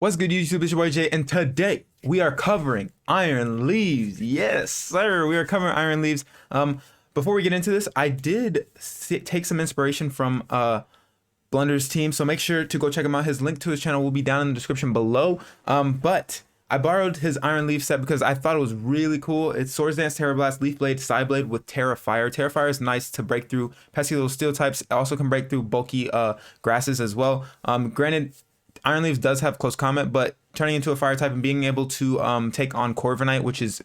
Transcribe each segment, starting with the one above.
What's good, YouTube? It's your boy Jay, and today we are covering Iron Leaves. Yes, sir, we are covering Iron Leaves. Before we get into this, I did take some inspiration from Blunder's team, so make sure to go check him out. His link to his channel will be down in the description below. But I borrowed his Iron Leaf set because I thought it was really cool. It's Swords Dance, Terra Blast, Leaf Blade, Side Blade with Terra Fire. Terra Fire is nice to break through pesky little steel types. It also can break through bulky grasses as well. Granted, Iron Leaves does have close combat, but turning into a fire type and being able to take on Corviknight, which is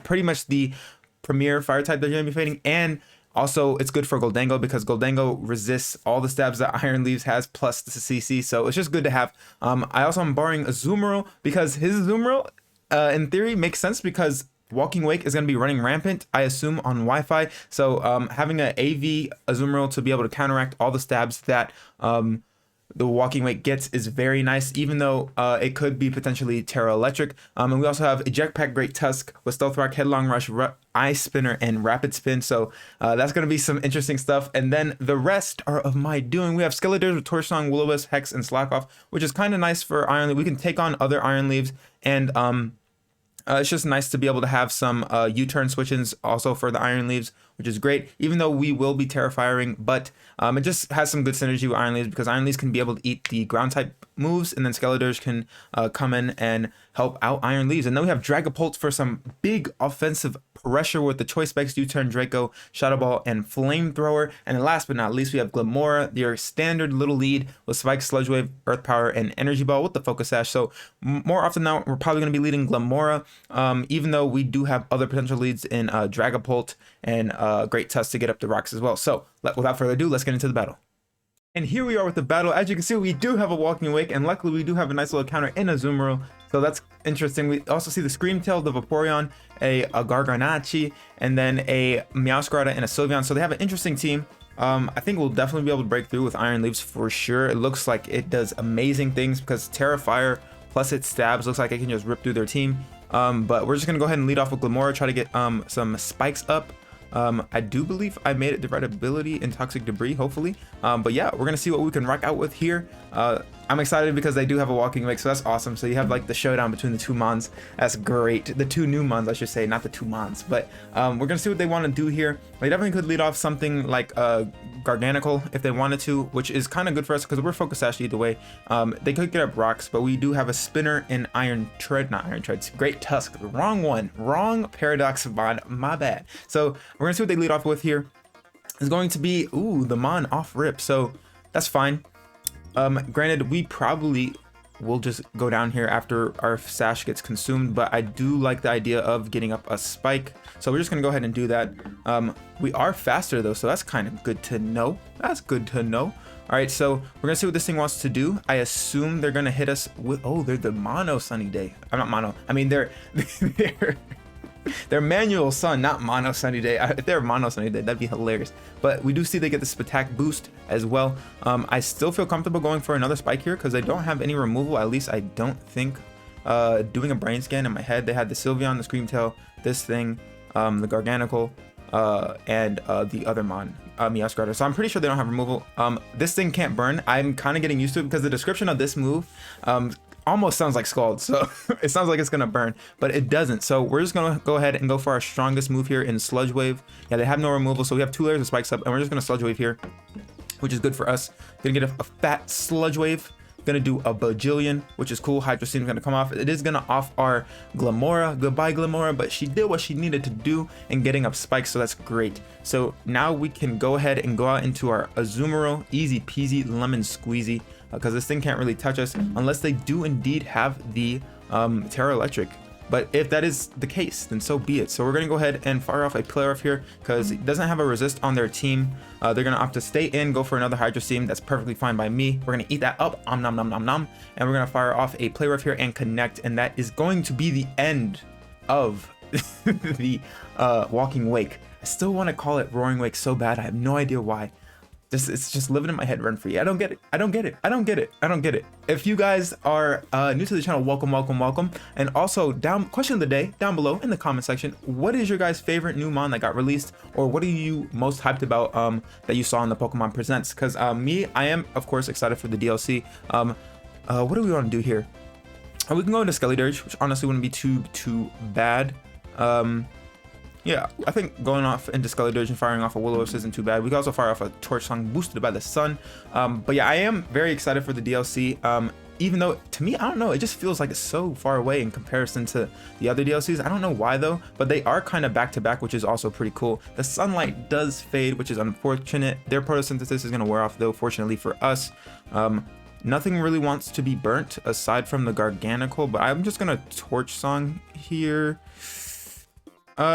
pretty much the premier fire type that you're going to be fighting. And also, it's good for Goldango because Goldango resists all the stabs that Iron Leaves has plus the CC. So it's just good to have. I also am borrowing Azumarill because his Azumarill, in theory, makes sense because Walking Wake is going to be running rampant, I assume, on Wi-Fi. So having an AV Azumarill to be able to counteract all the stabs that the Walking Wake gets is very nice, even though it could be potentially Terra Electric. And we also have Eject Pack, Great Tusk with Stealth Rock, Headlong Rush, Ice Spinner, and Rapid Spin. So that's going to be some interesting stuff. And then the rest are of my doing. We have Skeletors with Torch Song, Will-O-Wisp, Hex, and Slack-Off, which is kind of nice for Iron Leaf. We can take on other Iron Leaves, and it's just nice to be able to have some U-turn switch-ins also for the Iron Leaves, which is great, even though we will be Terra Firing, but it just has some good synergy with Iron Leaves because Iron Leaves can be able to eat the ground type moves, and then Skeletors can come in and help out Iron Leaves. And then we have Dragapult for some big offensive pressure with the Choice Specs, U-turn, Draco, Shadow Ball, and Flamethrower. And then last but not least, we have Glamora, your standard little lead with Spike, Sludge Wave, Earth Power, and Energy Ball with the Focus Sash. So more often now, we're probably going to be leading Glamora, even though we do have other potential leads in Dragapult and Great Tusk to get up the rocks as well. So without further ado, let's get into the battle. And here we are with the battle. As you can see, we do have a Walking Wake, and luckily we do have a nice little counter in Azumarill, so that's interesting. We also see the Scream Tail, the Vaporeon, a Garganacci, and then a Meowscarada and a Sylveon. So they have an interesting team. I think we'll definitely be able to break through with Iron Leaves for sure. It looks like it does amazing things because Terra Fire plus its stabs looks like it can just rip through their team. But we're just gonna go ahead and lead off with Glamora, try to get some spikes up. I do believe I made it the right ability in Toxic Debris, hopefully. But yeah, we're gonna see what we can rock out with here. I'm excited because they do have a Walking Wake, so that's awesome. So you have like the showdown between the two Mons. That's great. The two new Mons, I should say, not the two Mons. But we're gonna see what they want to do here. They definitely could lead off something like Garganical if they wanted to, which is kind of good for us because we're Focus Sash either way. They could get up rocks, but we do have a Spinner in Iron Tread, not Iron Tread, Great Tusk. Wrong one, wrong Paradox Mon, my bad. So we're gonna see what they lead off with here. It's going to be, ooh, the Mon off rip, so that's fine. Granted, we probably will just go down here after our sash gets consumed, but I do like the idea of getting up a spike, so we're just gonna go ahead and do that. We are faster though, so that's kind of good to know. That's good to know. All right, so we're gonna see what this thing wants to do. I assume they're gonna hit us with, oh, they're the Mono Sunny Day. I'm not Mono, I mean they're they're Manual Sun, not Mono Sunny Day. If they're Mono Sunny Day, that'd be hilarious. But we do see they get this attack boost as well. I still feel comfortable going for another spike here because I don't have any removal. At least I don't think. Doing a brain scan in my head, they had the Sylveon, the Scream Tail, this thing, the Garganical, and the other Mon, Meowscarada. So I'm pretty sure they don't have removal. This thing can't burn. I'm kind of getting used to it because the description of this move almost sounds like Scald, so it sounds like it's gonna burn, but it doesn't. So we're just gonna go ahead and go for our strongest move here in Sludge Wave. Yeah, they have no removal, so we have 2 layers of spikes up, and we're just gonna Sludge Wave here, which is good for us. Gonna get a fat Sludge Wave. Gonna do a bajillion, which is cool. Hydro Steam is gonna come off. It is gonna off our Glamora. Goodbye, Glamora, but she did what she needed to do in getting up spikes, so that's great. So now we can go ahead and go out into our Azumarill, easy peasy lemon squeezy, because this thing can't really touch us unless they do indeed have the Terra Electric. But if that is the case, then so be it. So we're gonna go ahead and fire off a Play Rough here because it doesn't have a resist on their team. They're gonna opt to stay in, go for another Hydro Steam. That's perfectly fine by me. We're gonna eat that up, nom nom nom nom nom, and we're gonna fire off a Play Rough here and connect, and that is going to be the end of the Walking Wake. I still want to call it Roaring Wake so bad. I have no idea why. It's just living in my head rent free. I don't get it. I don't get it. I don't get it. I don't get it. If you guys are new to the channel, welcome, welcome, welcome. And also question of the day down below in the comment section. What is your guys' favorite new Mon that got released, or what are you most hyped about that you saw in the Pokemon Presents? Because me, I am of course excited for the DLC. What do we want to do here? We can go into Skelly Dirge, which honestly wouldn't be too bad. Yeah, I think going off into Skelly Dirge and firing off a Will-O-Wisp isn't too bad. We can also fire off a Torch Song boosted by the sun. But yeah, I am very excited for the DLC. Even though, to me, I don't know, it just feels like it's so far away in comparison to the other DLCs. I don't know why though, but they are kind of back to back, which is also pretty cool. The sunlight does fade, which is unfortunate. Their photosynthesis is going to wear off though, fortunately for us. Nothing really wants to be burnt aside from the Garganacl, but I'm just going to Torch Song here. You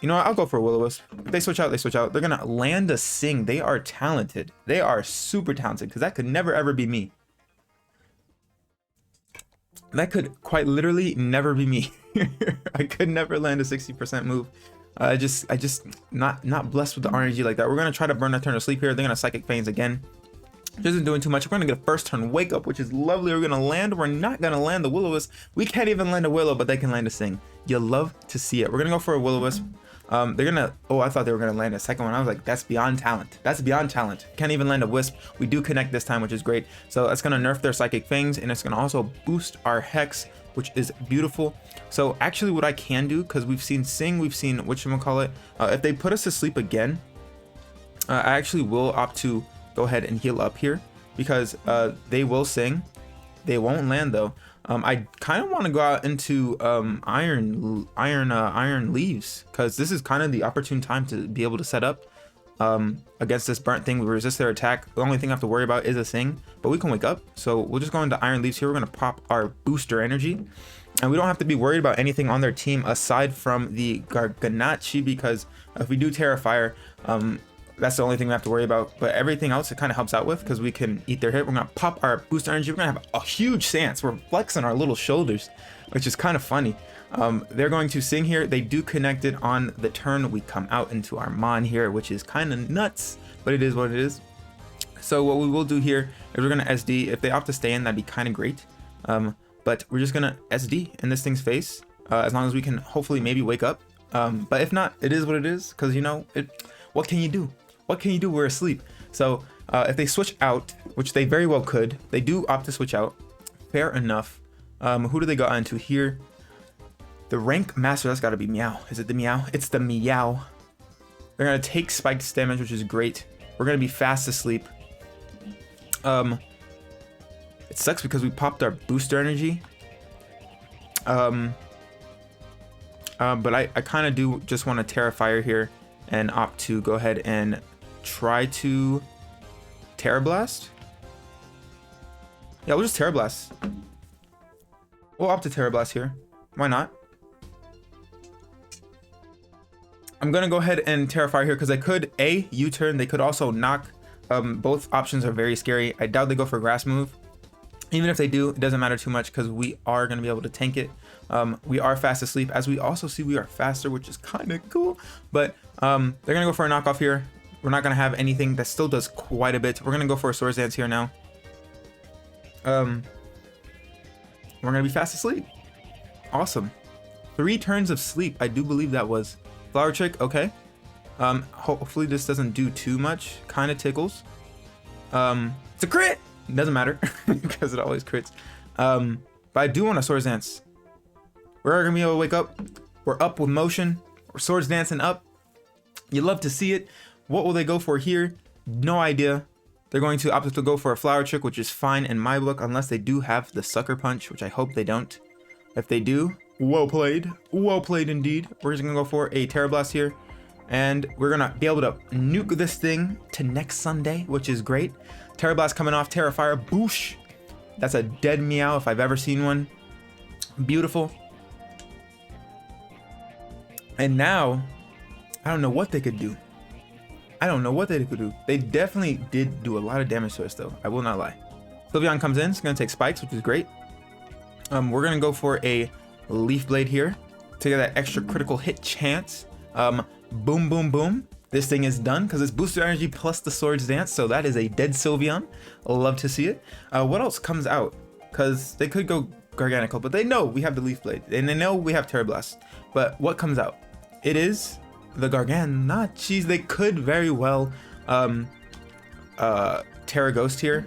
know what? I'll go for a Will-O-Wisp. If they switch out, they switch out. They're going to land a Sing. They are talented. They are super talented, because that could never ever be me. That could quite literally never be me. I could never land a 60% move. I just not blessed with the RNG like that. We're gonna try to burn that turn of sleep here. They're gonna Psychic Veins again. Just isn't doing too much. We're gonna get a first turn Wake Up, which is lovely. We're gonna land. We're not gonna land the Will-O-Wisp. We can't even land a Willow, but they can land a Sing. You love to see it. We're gonna go for a Will-O-Wisp. They're gonna, oh, I thought they were gonna land a second one. I was like, that's beyond talent. That's beyond talent. Can't even land a Wisp. We do connect this time, which is great. So that's gonna nerf their Psychic Fangs, and it's gonna also boost our Hex, which is beautiful. So actually what I can do, because we've seen Sing, we've seen whatchamacallit, if they put us to sleep again, I actually will opt to go ahead and heal up here, because they will Sing. They won't land though. I kind of want to go out into Iron Leaves, because this is kind of the opportune time to be able to set up against this burnt thing. We resist their attack. The only thing I have to worry about is a Sing, but we can Wake Up. So we'll just go into Iron Leaves here. We're going to pop our booster energy, and we don't have to be worried about anything on their team aside from the Garganacl, because if we do Terrifier, that's the only thing we have to worry about. But everything else it kind of helps out with, because we can eat their hit. We're gonna pop our boost energy. We're gonna have a huge stance. We're flexing our little shoulders, which is kind of funny. They're going to Sing here. They do connect it on the turn. We come out into our Mon here, which is kind of nuts, but it is what it is. So what we will do here is we're gonna SD. If they opt to stay in, that'd be kind of great. But we're just gonna SD in this thing's face, as long as we can hopefully maybe Wake Up. But if not, it is what it is, because you know what can you do? What can you do? We're asleep. So if they switch out, which they very well could, they do opt to switch out. Fair enough. Who do they go onto here? The rank master, that's got to be Meow. Is it the Meow? It's the Meow. They're going to take spiked damage, which is great. We're going to be fast asleep. It sucks because we popped our booster energy. But I kind of do just want to Terrifier here and opt to go ahead and try to Terra Blast. Yeah, we'll just Terra Blast. We'll opt to Terra Blast here. Why not? I'm gonna go ahead and Terrify here, because I could U-turn. They could also knock. Both options are very scary. I doubt they go for a Grass move. Even if they do, it doesn't matter too much, because we are gonna be able to tank it. We are fast asleep, as we also see we are faster, which is kind of cool. But they're gonna go for a knockoff here. We're not gonna have anything that still does quite a bit. We're gonna go for a Swords Dance here now. We're gonna be fast asleep. Awesome. 3 turns of sleep. I do believe that was Flower Trick. Okay. Hopefully this doesn't do too much. Kind of tickles. It's a crit. It doesn't matter because it always crits. But I do want a Swords Dance. We're gonna be able to Wake Up. We're up with motion. We're Swords Dancing up. You love to see it. What will they go for here? No idea. They're going to opt to go for a Flower Trick, which is fine in my book, unless they do have the Sucker Punch, which I hope they don't. If they do, well played. Well played indeed. We're just gonna go for a Terra Blast here, and we're gonna be able to nuke this thing to next Sunday, which is great. Terra Blast coming off, Terrifier, boosh. That's a dead Meow if I've ever seen one. Beautiful. And now, I don't know what they could do. I don't know what they could do. They definitely did do a lot of damage to us though. I will not lie. Sylveon comes in. It's going to take spikes, which is great. We're going to go for a Leaf Blade here to get that extra critical hit chance. Boom, boom, boom. This thing is done because it's booster energy plus the Swords Dance. So that is a dead Sylveon. I'll love to see it. What else comes out? Because they could go Garganacl, but they know we have the Leaf Blade and they know we have Terra Blast. But what comes out? It is the Garganacl. They could very well Terra Ghost here,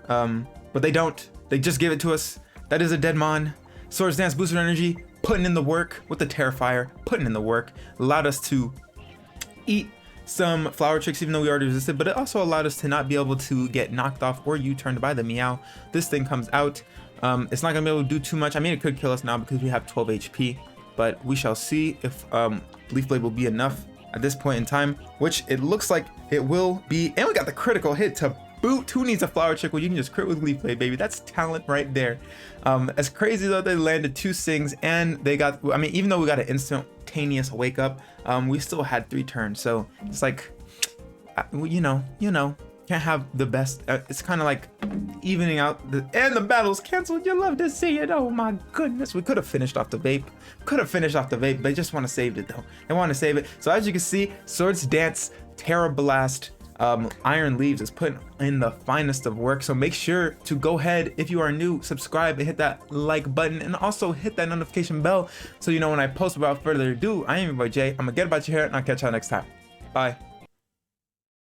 but they don't They just gave it to us. That is a Deadmon. Swords Dance boosted energy, putting in the work with the Terrifier, putting in the work. Allowed us to eat some Flower Tricks even though we already resisted, but it also allowed us to not be able to get knocked off or U-turned by the Meow. This thing comes out. It's not gonna be able to do too much. I mean, it could kill us now because we have 12 HP, but we shall see if Leaf Blade will be enough at this point in time, which it looks like it will be. And we got the critical hit to boot. Who needs a Flower Trick? Well, you can just crit with Leaf Blade, baby. That's talent right there. As crazy though, they landed 2 Sings and they got, I mean, even though we got an instantaneous wake up, we still had 3 turns. So it's like, you know, can't have the best. It's kind of like evening out, and the battle's canceled. You love to see it. Oh my goodness, we could have finished off the vape. They just want to save it though. They want to save it. So as you can see, Swords Dance, Terra Blast, Iron Leaves is putting in the finest of work. So make sure to go ahead, if you are new, subscribe and hit that like button, and also hit that notification bell so you know when I post. Without further ado, I am your boy Jay. I'm gonna get about your hair, and I'll catch y'all next time. Bye.